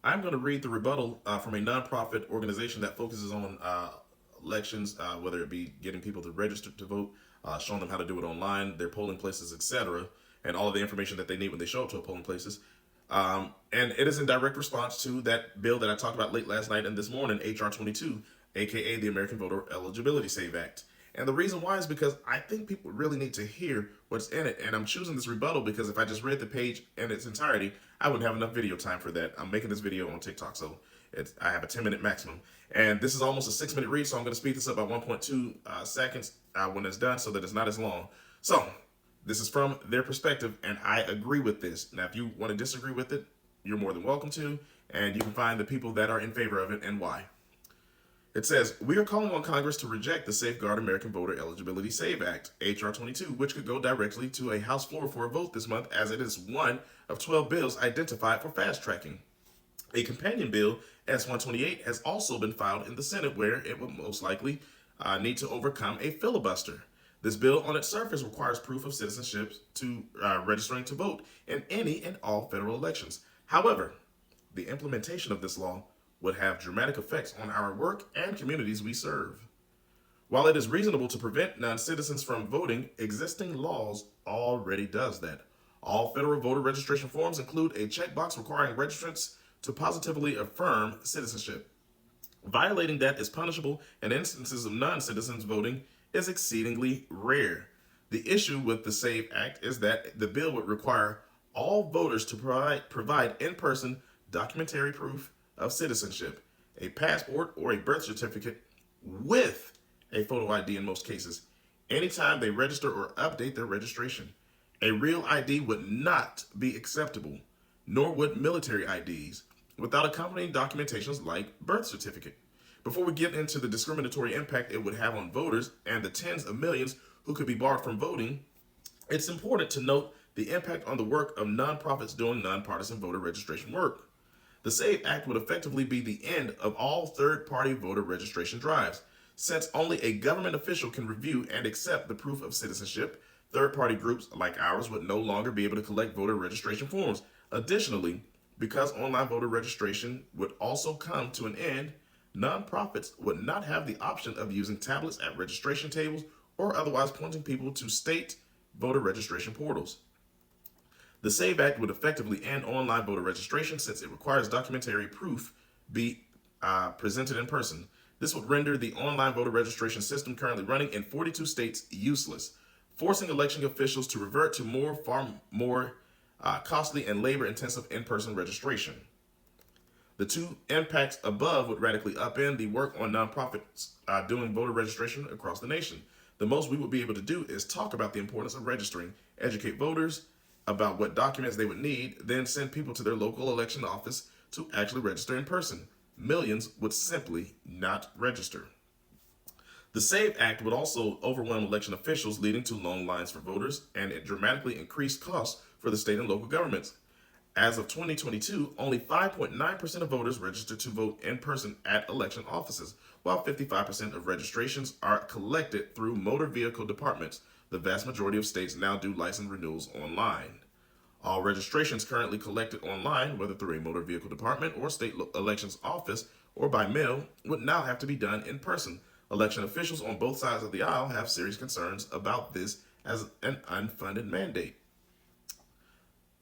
I'm going to read the rebuttal from a nonprofit organization that focuses on elections, whether it be getting people to register to vote, showing them how to do it online, their polling places, etc., and all of the information that they need when they show up to a polling places. And it is in direct response to that bill that I talked about late last night and this morning, HR 22, aka the American Voter Eligibility Save Act. And the reason why is because I think people really need to hear what's in it. And I'm choosing this rebuttal because if I just read the page in its entirety, I wouldn't have enough video time for that. I'm making this video on TikTok, so I have a 10-minute maximum. And this is almost a 6-minute read, so I'm going to speed this up by 1.2 seconds when it's done so that it's not as long. So, this is from their perspective, and I agree with this. Now, if you want to disagree with it, you're more than welcome to, and you can find the people that are in favor of it and why. It says, we are calling on Congress to reject the Safeguard American Voter Eligibility Save Act, H.R. 22, which could go directly to a House floor for a vote this month, as it is one of 12 bills identified for fast tracking. A companion bill, S-128, has also been filed in the Senate, where it will most likely need to overcome a filibuster. This bill on its surface requires proof of citizenship to registering to vote in any and all federal elections. However, the implementation of this law would have dramatic effects on our work and communities we serve. While it is reasonable to prevent non-citizens from voting, existing laws already does that. All federal voter registration forms include a checkbox requiring registrants to positively affirm citizenship. Violating that is punishable, and instances of non-citizens voting is exceedingly rare. The issue with the SAVE Act is that the bill would require all voters to provide in-person documentary proof of citizenship, a passport or a birth certificate with a photo ID in most cases, anytime they register or update their registration. A real ID would not be acceptable, nor would military IDs, without accompanying documentations like birth certificate. Before we get into the discriminatory impact it would have on voters and the tens of millions who could be barred from voting, it's important to note the impact on the work of nonprofits doing nonpartisan voter registration work. The SAVE Act would effectively be the end of all third-party voter registration drives. Since only a government official can review and accept the proof of citizenship, third-party groups like ours would no longer be able to collect voter registration forms. Additionally, because online voter registration would also come to an end, nonprofits would not have the option of using tablets at registration tables or otherwise pointing people to state voter registration portals. The SAVE Act would effectively end online voter registration since it requires documentary proof be presented in person. This would render the online voter registration system currently running in 42 states useless, forcing election officials to revert to far more costly and labor-intensive in-person registration. The two impacts above would radically upend the work on nonprofits doing voter registration across the nation. The most we would be able to do is talk about the importance of registering, educate voters about what documents they would need, then send people to their local election office to actually register in person. Millions would simply not register. The SAVE Act would also overwhelm election officials, leading to long lines for voters, and it dramatically increased costs for the state and local governments. As of 2022, only 5.9% of voters registered to vote in person at election offices, while 55% of registrations are collected through motor vehicle departments. The vast majority of states now do license renewals online. All registrations currently collected online, whether through a motor vehicle department or state elections office or by mail, would now have to be done in person. Election officials on both sides of the aisle have serious concerns about this as an unfunded mandate.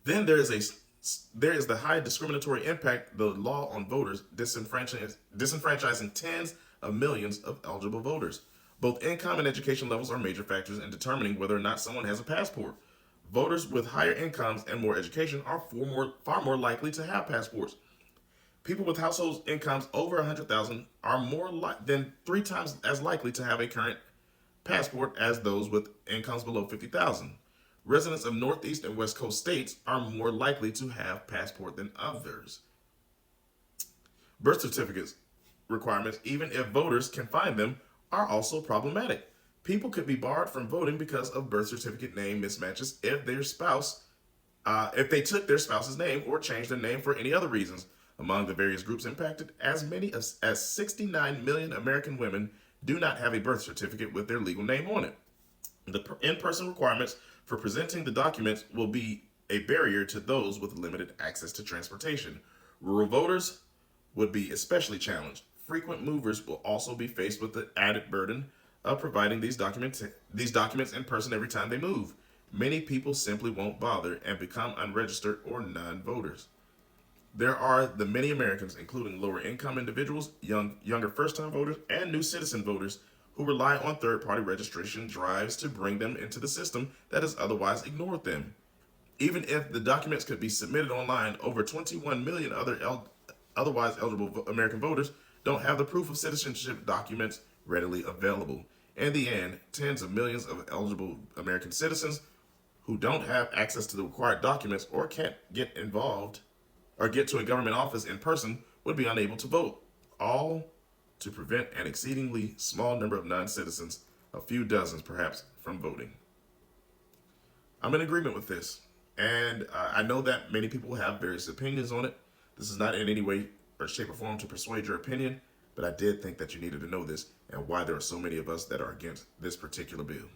Then there is the high discriminatory impact the law on voters, disenfranchising tens of millions of eligible voters. Both income and education levels are major factors in determining whether or not someone has a passport. Voters with higher incomes and more education are far more likely to have passports. People with household incomes over $100,000 are than 3 times as likely to have a current passport as those with incomes below $50,000. Residents of Northeast and West Coast states are more likely to have passport than others. Birth certificates requirements, even if voters can find them, are also problematic. People could be barred from voting because of birth certificate name mismatches if they took their spouse's name or changed their name for any other reasons. Among the various groups impacted, as many as 69 million American women do not have a birth certificate with their legal name on it. The in-person requirements for presenting the documents will be a barrier to those with limited access to transportation. Rural voters would be especially challenged. Frequent movers will also be faced with the added burden of providing these documents in person every time they move. Many people simply won't bother and become unregistered or non-voters. There are the many Americans, including lower income individuals, younger first time voters, and new citizen voters, who rely on third party registration drives to bring them into the system that has otherwise ignored them. Even if the documents could be submitted online, over 21 million otherwise eligible American voters don't have the proof of citizenship documents readily available. In the end, tens of millions of eligible American citizens who don't have access to the required documents or can't get involved or get to a government office in person would be unable to vote, all to prevent an exceedingly small number of non-citizens, a few dozens perhaps, from voting. I'm in agreement with this, and I know that many people have various opinions on it. This is not in any way or shape or form to persuade your opinion, but I did think that you needed to know this and why there are so many of us that are against this particular bill.